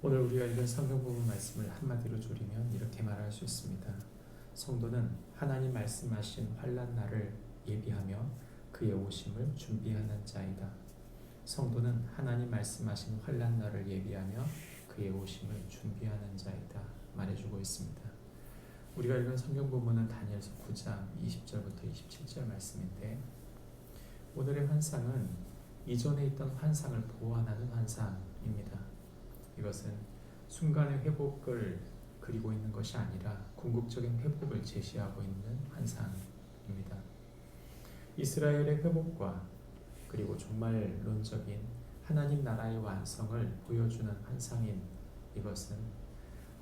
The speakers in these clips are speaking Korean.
오늘 우리가 읽은 성경 부분 말씀을 한마디로 줄이면 이렇게 말할 수 있습니다. 성도는 하나님 말씀하신 환난 날을 예비하며 그의 오심을 준비하는 자이다. 성도는 하나님 말씀하신 환난 날을 예비하며 그의 오심을 준비하는 자이다. 말해주고 있습니다. 우리가 읽은 성경 부분은 다니엘서 9장 20절부터 27절 말씀인데, 오늘의 환상은 이전에 있던 환상을 보완하는 환상입니다. 이것은 순간의 회복을 그리고 있는 것이 아니라 궁극적인 회복을 제시하고 있는 환상입니다. 이스라엘의 회복과 그리고 종말론적인 하나님 나라의 완성을 보여주는 환상인 이것은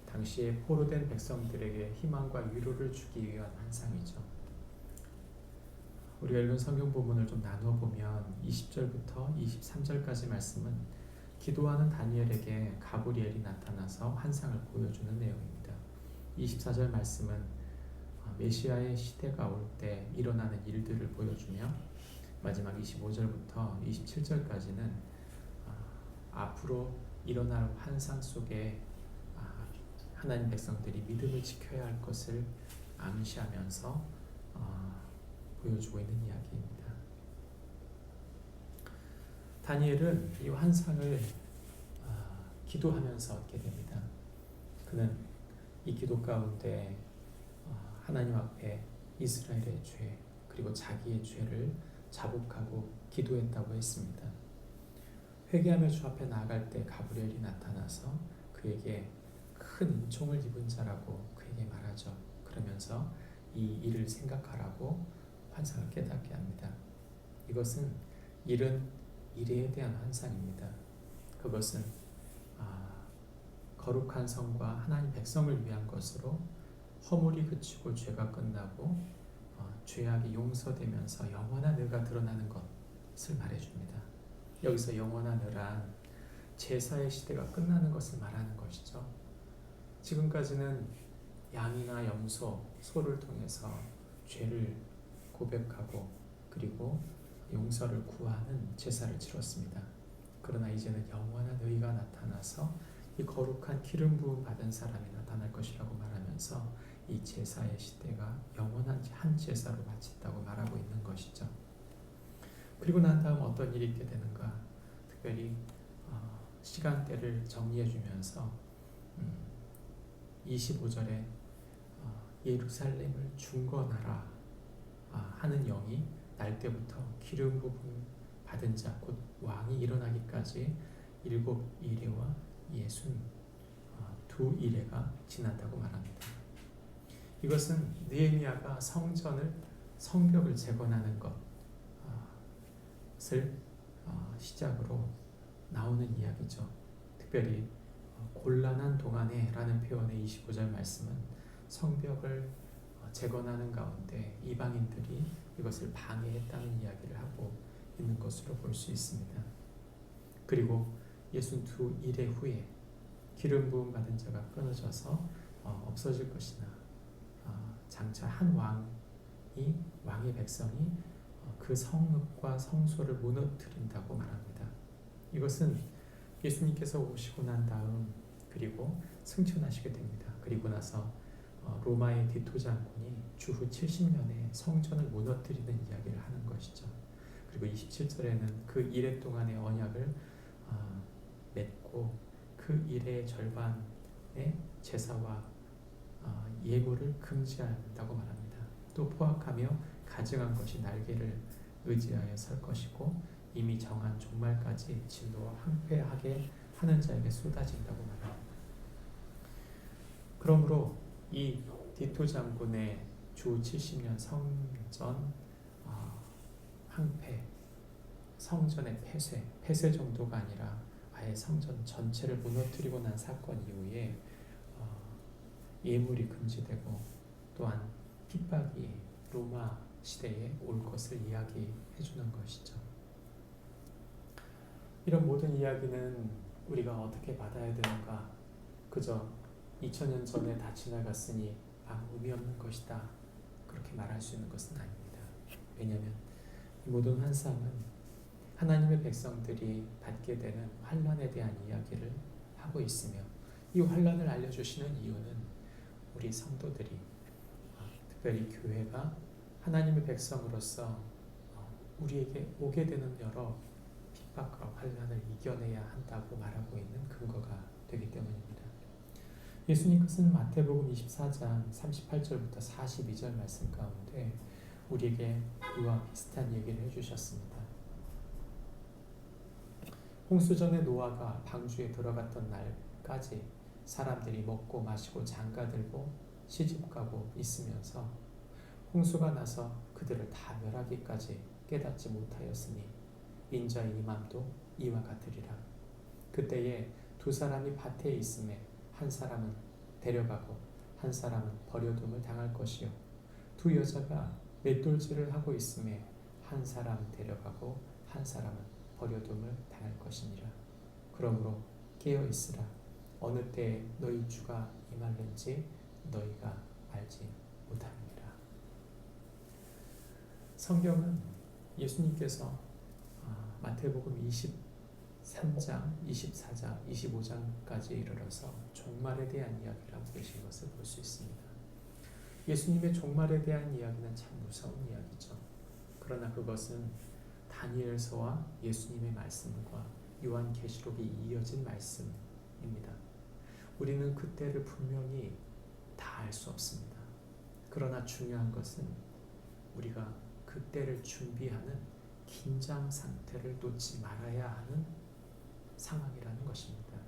당시에 포로된 백성들에게 희망과 위로를 주기 위한 환상이죠. 우리가 읽은 성경 부분을 좀 나누어 보면 20절부터 23절까지 말씀은 기도하는 다니엘에게 가브리엘이 나타나서 환상을 보여주는 내용입니다. 24절 말씀은 메시아의 시대가 올 때 일어나는 일들을 보여주며, 마지막 25절부터 27절까지는 앞으로 일어날 환상 속에 하나님 백성들이 믿음을 지켜야 할 것을 암시하면서 보여주고 있는 이야기입니다. 다니엘은 이 환상을 기도하면서 얻게 됩니다. 그는 이 기도 가운데 하나님 앞에 이스라엘의 죄 그리고 자기의 죄를 자복하고 기도했다고 했습니다. 회개하며 주 앞에 나아갈 때 가브리엘이 나타나서 그에게 큰 은총을 입은 자라고 그에게 말하죠. 그러면서 이 일을 생각하라고 환상을 깨닫게 합니다. 이것은 일은 미래에 대한 환상입니다. 그것은 거룩한 성과 하나님 백성을 위한 것으로 허물이 그치고 죄가 끝나고 죄악이 용서되면서 영원한 의가 드러나는 것을 말해줍니다. 여기서 영원한 의란 제사의 시대가 끝나는 것을 말하는 것이죠. 지금까지는 양이나 염소, 소를 통해서 죄를 고백하고 그리고 용서를 구하는 제사를 치렀습니다. 그러나 이제는 영원한 의가 나타나서 이 거룩한 기름 부음 받은 사람이 나타날 것이라고 말하면서 이 제사의 시대가 영원한 한 제사로 마친다고 말하고 있는 것이죠. 그리고 난 다음 어떤 일이 있게 되는가? 특별히 시간대를 정리해 주면서 25절에 예루살렘을 중건하라 하는 영이 날 때부터 기름 부음 받은 자 곧 왕이 일어나기까지 7이레와 62이레가 지난다고 말합니다. 이것은 느헤미야가 성벽을 재건하는 것을 시작으로 나오는 이야기죠. 특별히 곤란한 동안에 라는 표현의 25절 말씀은 성벽을 재건하는 가운데 이방인들이 이것을 방해했다는 이야기를 하고 있는 것으로 볼 수 있습니다. 그리고 62일의 후에 기름 부음 받은 자가 끊어져서 없어질 것이나 장차 한 왕의 백성이 그 성읍과 성소를 무너뜨린다고 말합니다. 이것은 예수님께서 오시고 난 다음 그리고 승천하시게 됩니다. 그리고 나서 로마의 디토 장군이 주후 70년에 성전을 무너뜨리는 이야기를 하는 것이죠. 그리고 27절에는 그 이래 동안의 언약을 맺고 그 일의 절반의 제사와 예물을 금지한다고 말합니다. 또 포악하며 가증한 것이 날개를 의지하여 설 것이고 이미 정한 종말까지 진노와 항폐하게 하는 자에게 쏟아진다고 말합니다. 그러므로 이 디토 장군의 주 70년 성전 항폐, 성전의 폐쇄 정도가 아니라 아예 성전 전체를 무너뜨리고 난 사건 이후에 예물이 금지되고 또한 핍박이 로마 시대에 올 것을 이야기해 주는 것이죠. 이런 모든 이야기는 우리가 어떻게 받아야 되는가? 그저 2000년 전에 다 지나갔으니 아무 의미 없는 것이다, 그렇게 말할 수 있는 것은 아닙니다. 왜냐하면 이 모든 환상은 하나님의 백성들이 받게 되는 환난에 대한 이야기를 하고 있으며 이 환란을 알려주시는 이유는 우리 성도들이 특별히 교회가 하나님의 백성으로서 우리에게 오게 되는 여러 핍박과 환란을 이겨내야 한다고 말하고 있는 근거가 되기 때문입니다. 예수님께서는 마태복음 24장 38절부터 42절 말씀 가운데 우리에게 이와 비슷한 얘기를 해주셨습니다. 홍수전에 노아가 방주에 들어갔던 날까지 사람들이 먹고 마시고 장가들고 시집가고 있으면서 홍수가 나서 그들을 다 멸하기까지 깨닫지 못하였으니 인자의 임함도 이와 같으리라. 그때에 두 사람이 밭에 있음에 한 사람은 데려가고 한 사람은 버려둠을 당할 것이요 두 여자가 맷돌질을 하고 있음에 한 사람은 데려가고 한 사람은 버려둠을 당할 것이니라. 그러므로 깨어 있으라. 어느 때에 너희 주가 임할는지 너희가 알지 못함이니라. 성경은 예수님께서 마태복음 23장, 24장, 25장까지 이르러서 종말에 대한 이야기를 하고 계신 것을 볼 수 있습니다. 예수님의 종말에 대한 이야기는 참 무서운 이야기죠. 그러나 그것은 다니엘서와 예수님의 말씀과 요한계시록이 이어진 말씀입니다. 우리는 그때를 분명히 다 알 수 없습니다. 그러나 중요한 것은 우리가 그때를 준비하는 긴장 상태를 놓지 말아야 하는 상황이라는 것입니다.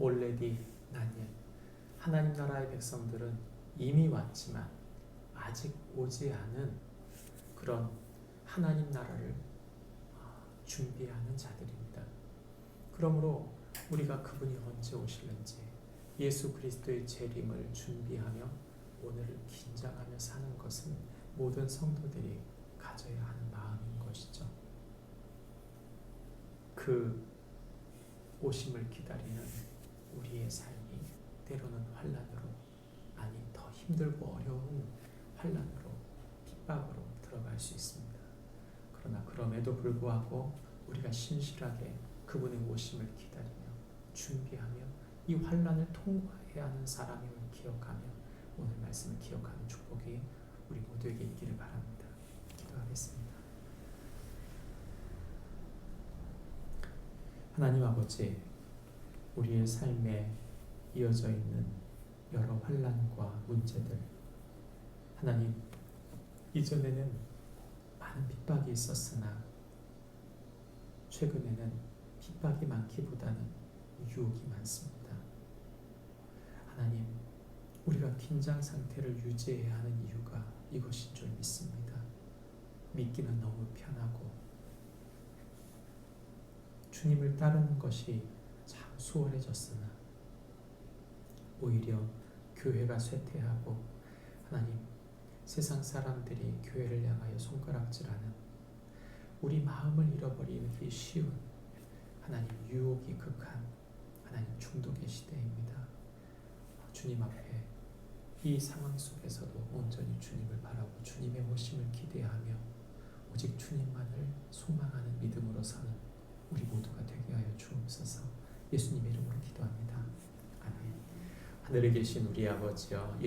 already not yet. 하나님 나라의 백성들은 이미 왔지만 아직 오지 않은 그런 하나님 나라를 준비하는 자들입니다. 그러므로 우리가 그분이 언제 오실는지 예수 그리스도의 재림을 준비하며 오늘을 긴장하며 사는 것은 모든 성도들이 가져야 하는 마음인 것이죠. 그 오심을 기다리는 우리의 삶이 때로는 환난으로, 아니 더 힘들고 어려운 환난으로, 핍박으로 들어갈 수 있습니다. 그러나 그럼에도 불구하고 우리가 신실하게 그분의 오심을 기다리며 준비하며 이 환난을 통과해야 하는 사람임을 기억하며 오늘 말씀을 기억하는 축복이 우리 모두에게 있기를 바랍니다. 기도하겠습니다. 하나님 아버지, 우리의 삶에 이어져 있는 여러 환난과 문제들, 하나님, 이전에는 많은 핍박이 있었으나 최근에는 핍박이 많기보다는 유혹이 많습니다. 하나님, 우리가 긴장 상태를 유지해야 하는 이유가 이것인 줄 믿습니다. 믿기는 너무 편하고 주님을 따르는 것이 참 수월해졌으나 오히려 교회가 쇠퇴하고 하나님, 세상 사람들이 교회를 향하여 손가락질하는 우리 마음을 잃어버리기 쉬운 하나님 유혹이 극한 하나님 중독의 시대입니다. 주님 앞에 이 상황 속에서도 온전히 주님을 바라고 주님의 오심을 기대하며 오직 주님만을 소망하는 믿음으로 사는 우리 모두가 되게 하여 주옵소서. 예수님의 이름으로 기도합니다. 아멘. 하늘에 계신 우리 아버지여,